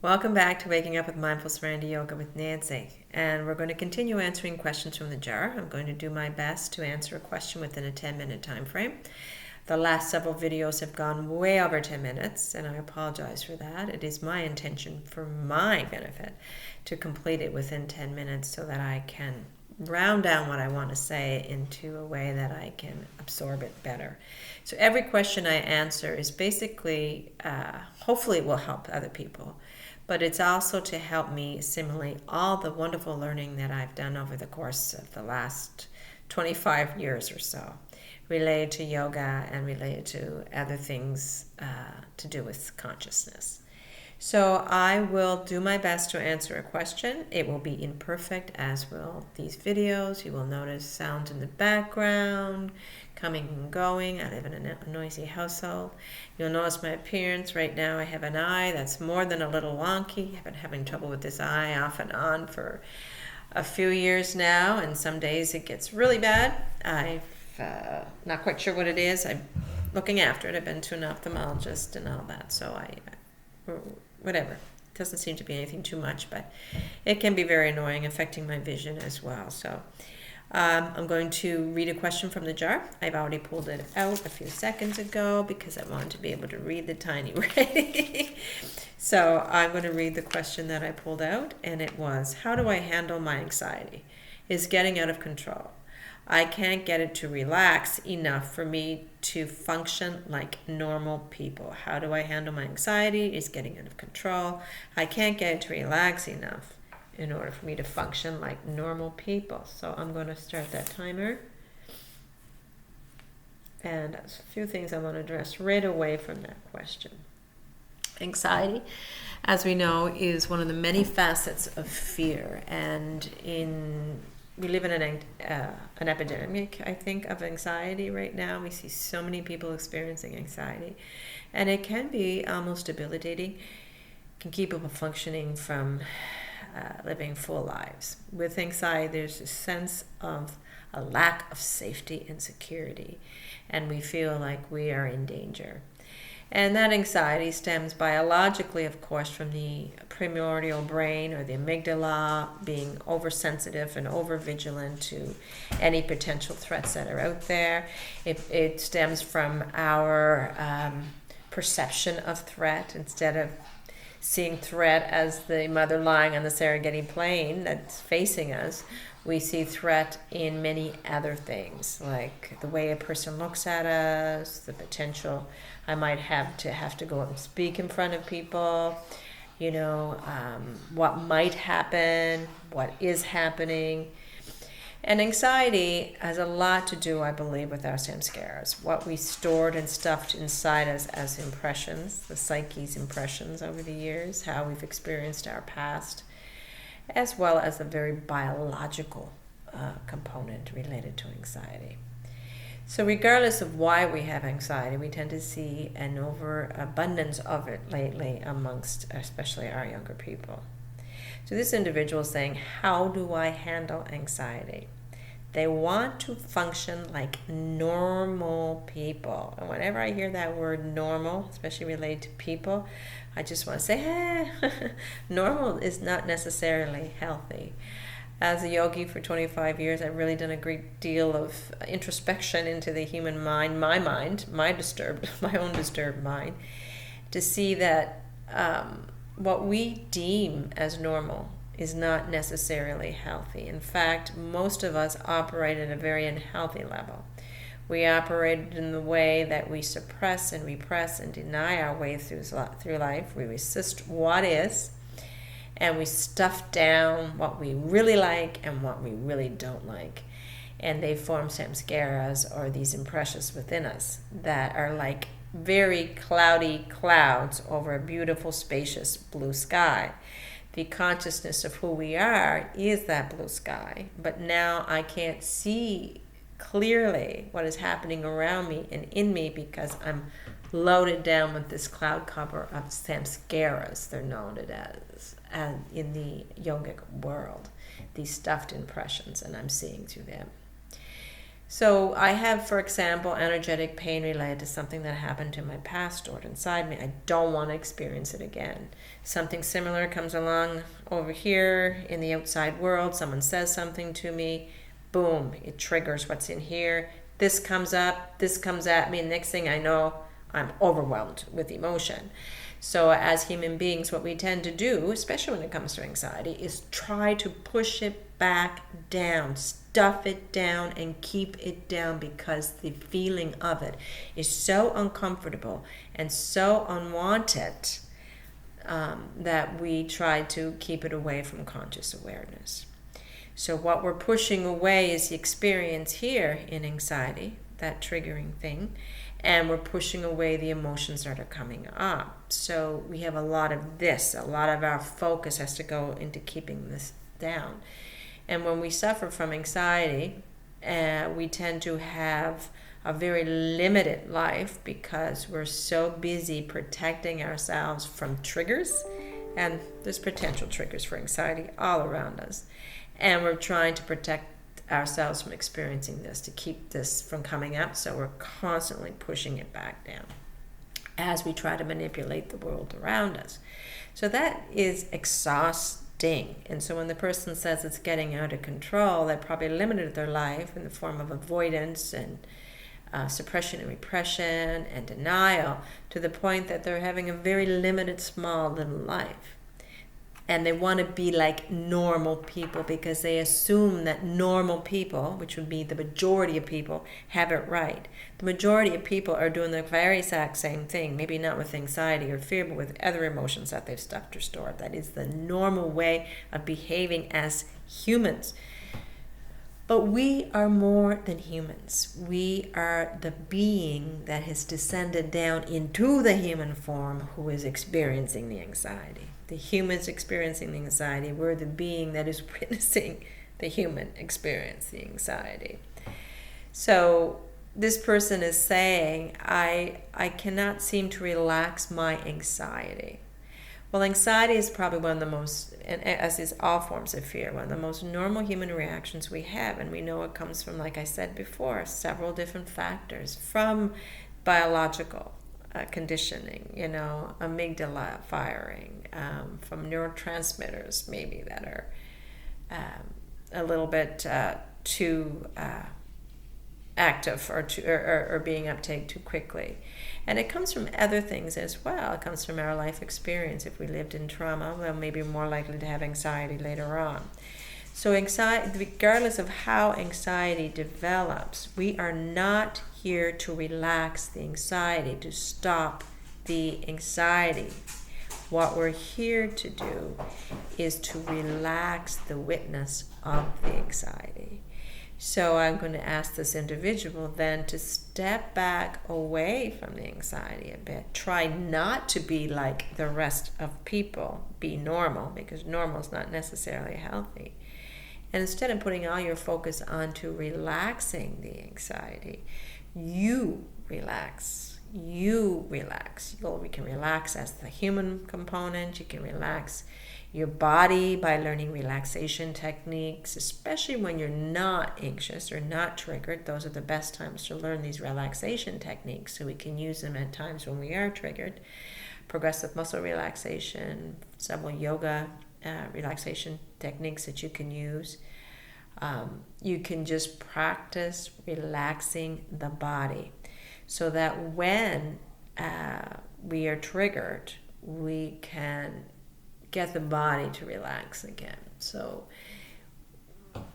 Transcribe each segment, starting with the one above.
Welcome back to Waking Up with Mindful Serenity Yoga with Nancy. And we're going to continue answering questions from the jar. I'm going to do my best to answer a question within a 10-minute time frame. The last several videos have gone way over 10 minutes, and I apologize for that. It is my intention, for my benefit, to complete it within 10 minutes so that I can round down what I want to say into a way that I can absorb it better. So every question I answer is basically, hopefully it will help other people, but it's also to help me assimilate all the wonderful learning that I've done over the course of the last 25 years or so, related to yoga and related to other things to do with consciousness. So I will do my best to answer a question. It will be imperfect, as will these videos. You will notice sounds in the background, coming and going. I live in a noisy household. You'll notice my appearance. Right now I have an eye that's more than a little wonky. I've been having trouble with this eye off and on for a few years now, and some days it gets really bad. I'm not quite sure what it is. I'm looking after it. I've been to an ophthalmologist and all that, so whatever. It doesn't seem to be anything too much, but it can be very annoying, affecting my vision as well. So I'm going to read a question from the jar. I've already pulled it out a few seconds ago because I wanted to be able to read the tiny writing. So I'm going to read the question that I pulled out, and it was, how do I handle my anxiety? It's getting out of control. I can't get it to relax enough for me to function like normal people. How do I handle my anxiety? It's getting out of control. I can't get it to relax enough in order for me to function like normal people. So I'm going to start that timer. And there's a few things I want to address right away from that question. Anxiety, as we know, is one of the many facets of fear, and we live in an epidemic, I think, of anxiety right now. We see so many people experiencing anxiety, and it can be almost debilitating. It can keep people functioning from living full lives. With anxiety, there's a sense of a lack of safety and security, and we feel like we are in danger. And that anxiety stems biologically, of course, from the primordial brain or the amygdala being oversensitive and overvigilant to any potential threats that are out there. It stems from our perception of threat. Instead of seeing threat as the mother lying on the Serengeti plain that's facing us, we see threat in many other things, like the way a person looks at us, the potential I might have to go and speak in front of people, what might happen, what is happening. And anxiety has a lot to do, I believe, with our samskaras, what we stored and stuffed inside us as impressions, the psyche's impressions over the years, how we've experienced our past, as well as a very biological component related to anxiety. So regardless of why we have anxiety, we tend to see an overabundance of it lately amongst especially our younger people. So this individual is saying, how do I handle anxiety? They want to function like normal people. And whenever I hear that word normal, especially related to people, I just want to say, normal is not necessarily healthy. As a yogi for 25 years, I've really done a great deal of introspection into the human mind, my own disturbed mind, to see that what we deem as normal is not necessarily healthy. In fact, most of us operate at a very unhealthy level. We operate in the way that we suppress and repress and deny our way through life. We resist what is, and we stuff down what we really like and what we really don't like. And they form samskaras, or these impressions within us, that are like very cloudy clouds over a beautiful, spacious blue sky. The consciousness of who we are is that blue sky, but now I can't see clearly what is happening around me and in me because I'm loaded down with this cloud cover of samskaras, they're known as, and in the yogic world, these stuffed impressions, and I'm seeing through them. So I have, for example, energetic pain related to something that happened to my past stored inside me. I don't want to experience it again. Something similar comes along over here in the outside world. Someone says something to me. Boom, it triggers what's in here. This comes up, this comes at me, and next thing I know, I'm overwhelmed with emotion. So as human beings, what we tend to do, especially when it comes to anxiety, is try to push it back down, stuff it down, and keep it down, because the feeling of it is so uncomfortable and so unwanted that we try to keep it away from conscious awareness. So what we're pushing away is the experience here in anxiety, that triggering thing, and we're pushing away the emotions that are coming up. So we have a lot of this, a lot of our focus has to go into keeping this down. And when we suffer from anxiety, we tend to have a very limited life because we're so busy protecting ourselves from triggers, and there's potential triggers for anxiety all around us. And we're trying to protect ourselves from experiencing this, to keep this from coming up, so we're constantly pushing it back down as we try to manipulate the world around us. So that is exhausting. And so when the person says it's getting out of control, they probably limited their life in the form of avoidance and suppression and repression and denial, to the point that they're having a very limited, small little life. And they want to be like normal people because they assume that normal people, which would be the majority of people, have it right. The majority of people are doing the very exact same thing, maybe not with anxiety or fear, but with other emotions that they've stuffed or stored. That is the normal way of behaving as humans. But we are more than humans. We are the being that has descended down into the human form who is experiencing the anxiety. The human's experiencing the anxiety. We're the being that is witnessing the human experience the anxiety. So this person is saying, I cannot seem to relax my anxiety. Well, anxiety is probably one of the most, and as is all forms of fear, one of the most normal human reactions we have. And we know it comes from, like I said before, several different factors, from biological conditioning, amygdala firing, from neurotransmitters maybe that are a little bit too active or being uptake too quickly. And it comes from other things as well. It comes from our life experience. If we lived in trauma, we're maybe more likely to have anxiety later on. So anxiety, regardless of how anxiety develops, we are not here to relax the anxiety, to stop the anxiety. What we're here to do is to relax the witness of the anxiety. So I'm going to ask this individual then to step back away from the anxiety a bit. Try not to be like the rest of people. Be normal, because normal is not necessarily healthy. And instead of putting all your focus onto relaxing the anxiety, you relax. You relax. Well, we can relax as the human component. You can relax your body by learning relaxation techniques, especially when you're not anxious or not triggered. Those are the best times to learn these relaxation techniques, so we can use them at times when we are triggered. Progressive muscle relaxation, several yoga relaxation techniques that you can use. You can just practice relaxing the body, so that when we are triggered, we can get the body to relax again. So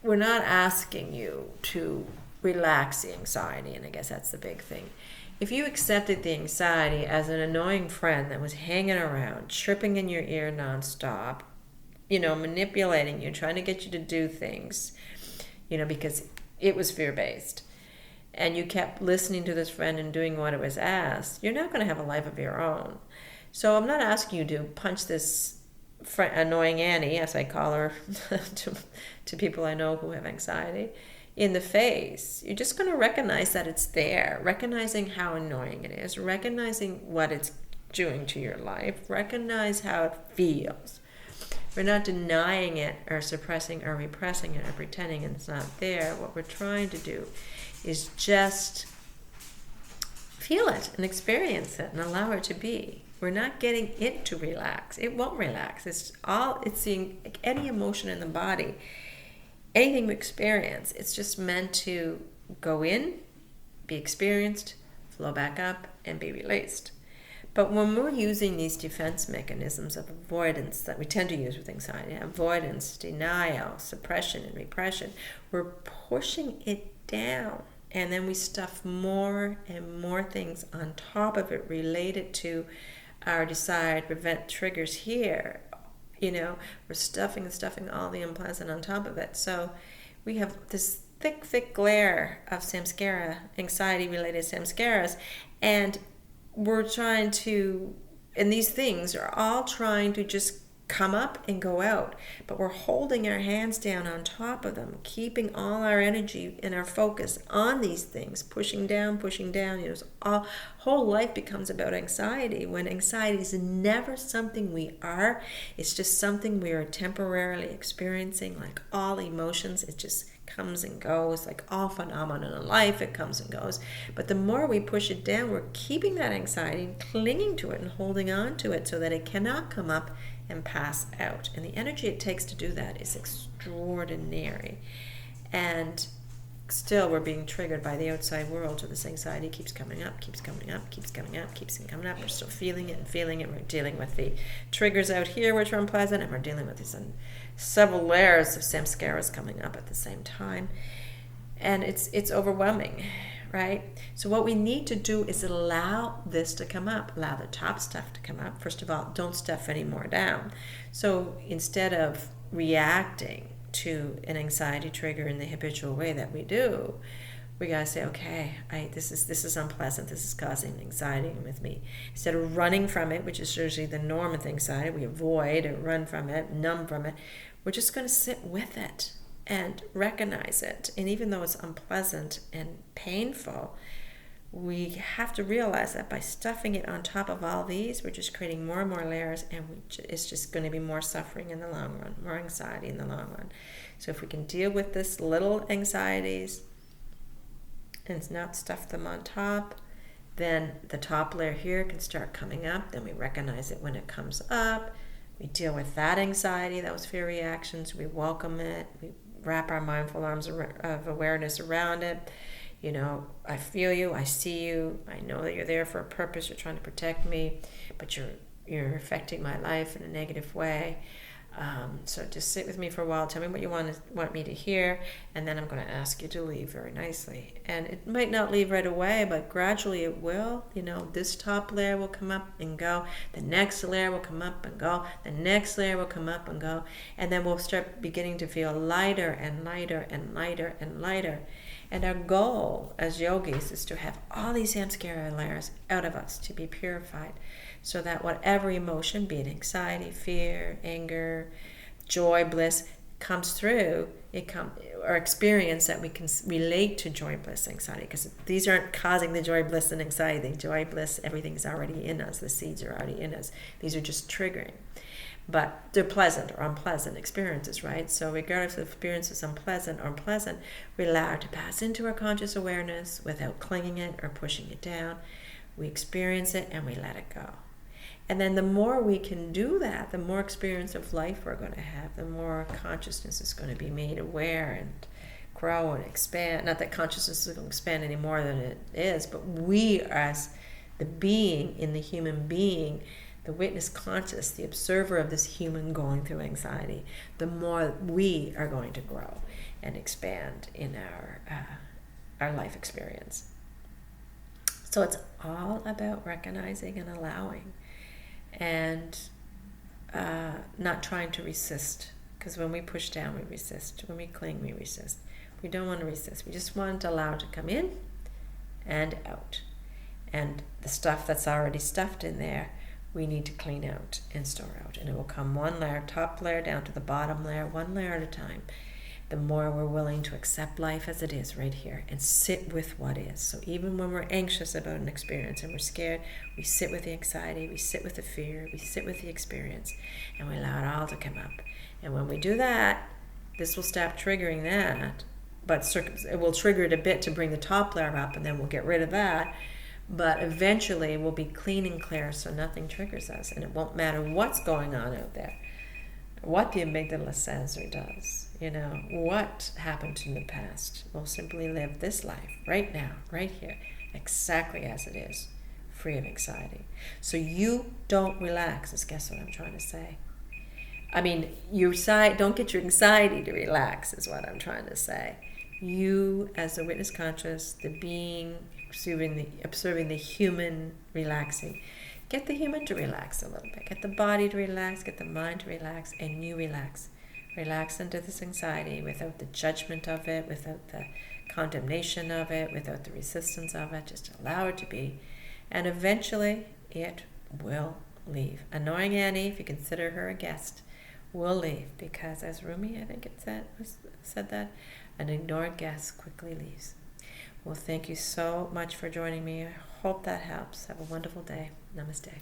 we're not asking you to relax the anxiety, and I guess that's the big thing. If you accepted the anxiety as an annoying friend that was hanging around, chirping in your ear nonstop, manipulating you, trying to get you to do things, because it was fear-based, and you kept listening to this friend and doing what it was asked, you're not going to have a life of your own. So I'm not asking you to punch this annoying Annie, as I call her to people I know who have anxiety, in the face. You're just going to recognize that it's there, recognizing how annoying it is, recognizing what it's doing to your life, recognize how it feels. We're not denying it or suppressing or repressing it or pretending it's not there. What we're trying to do is just feel it and experience it and allow it to be. We're not getting it to relax. It won't relax. It's seeing any emotion in the body, anything we experience. It's just meant to go in, be experienced, flow back up, and be released. But when we're using these defense mechanisms of avoidance that we tend to use with anxiety, avoidance, denial, suppression, and repression, we're pushing it down. And then we stuff more and more things on top of it related to our desired prevent triggers here. We're stuffing all the unpleasant on top of it. So we have this thick glare of samskara, anxiety-related samskaras, and we're trying to, and these things are all trying to just come up and go out, but we're holding our hands down on top of them, keeping all our energy and our focus on these things, pushing down. Our whole life becomes about anxiety, when anxiety is never something we are. It's just something we are temporarily experiencing. Like all emotions, it just comes and goes. Like all phenomena in life, it comes and goes. But the more we push it down, we're keeping that anxiety and clinging to it and holding on to it so that it cannot come up and pass out. And the energy it takes to do that is extraordinary. And still we're being triggered by the outside world, so this anxiety keeps coming up. We're still feeling it. We're dealing with the triggers out here which are unpleasant, and we're dealing with these several layers of samskaras coming up at the same time. And it's overwhelming, right? So what we need to do is allow this to come up, allow the top stuff to come up. First of all, don't stuff any more down. So instead of reacting to an anxiety trigger in the habitual way that we do, we gotta say, okay, this is unpleasant. This is causing anxiety with me. Instead of running from it, which is usually the norm with anxiety, we avoid or run from it, numb from it. We're just going to sit with it and recognize it. And even though it's unpleasant and painful, we have to realize that by stuffing it on top of all these, we're just creating more and more layers, and it's just going to be more suffering in the long run, more anxiety in the long run. So if we can deal with this little anxieties and not stuff them on top, then the top layer here can start coming up. Then we recognize it when it comes up. We deal with that anxiety, those fear reactions. We welcome it. We wrap our mindful arms of awareness around it. I feel you, I see you, I know that you're there for a purpose, you're trying to protect me, but you're affecting my life in a negative way. So just sit with me for a while, tell me what you want me to hear, and then I'm going to ask you to leave very nicely. And it might not leave right away, but gradually it will. This top layer will come up and go, the next layer will come up and go, the next layer will come up and go, and then we'll start beginning to feel lighter and lighter and lighter and lighter. And our goal as yogis is to have all these samskara layers out of us, to be purified, so that whatever emotion, be it anxiety, fear, anger, joy, bliss, comes through, or experience that we can relate to joy, bliss, anxiety, because these aren't causing the joy, bliss, and anxiety. The joy, bliss, everything's already in us. The seeds are already in us. These are just triggering. But they're pleasant or unpleasant experiences, right? So regardless of experiences unpleasant or unpleasant, we allow it to pass into our conscious awareness without clinging it or pushing it down. We experience it and we let it go. And then the more we can do that, the more experience of life we're going to have, the more consciousness is going to be made aware and grow and expand. Not that consciousness is going to expand any more than it is, but we as the being in the human being, the witness conscious, the observer of this human going through anxiety, the more we are going to grow and expand in our life experience. So it's all about recognizing and allowing, and not trying to resist, because when we push down, we resist. When we cling, we resist. We don't want to resist. We just want to allow it to come in and out. And the stuff that's already stuffed in there, we need to clean out and store out. And it will come one layer, top layer down to the bottom layer, one layer at a time. the more we're willing to accept life as it is right here and sit with what is. So even when we're anxious about an experience and we're scared, we sit with the anxiety, we sit with the fear, we sit with the experience, and we allow it all to come up. And when we do that, this will stop triggering that, but it will trigger it a bit to bring the top layer up, and then we'll get rid of that. But eventually we'll be clean and clear, so nothing triggers us, and it won't matter what's going on out there, what the amygdala says or does, what happened in the past. We'll simply live this life right now, right here, exactly as it is, free of anxiety. So you don't relax, is guess what I'm trying to say. I mean, don't get your anxiety to relax, is what I'm trying to say. You, as the witness conscious, the being, observing the human relaxing, get the human to relax a little bit. Get the body to relax, get the mind to relax, and you relax. Relax into this anxiety without the judgment of it, without the condemnation of it, without the resistance of it. Just allow it to be. And eventually, it will leave. Annoying Annie, if you consider her a guest, will leave. Because as Rumi, I think it said that, an ignored guest quickly leaves. Well, thank you so much for joining me. I hope that helps. Have a wonderful day. Namaste.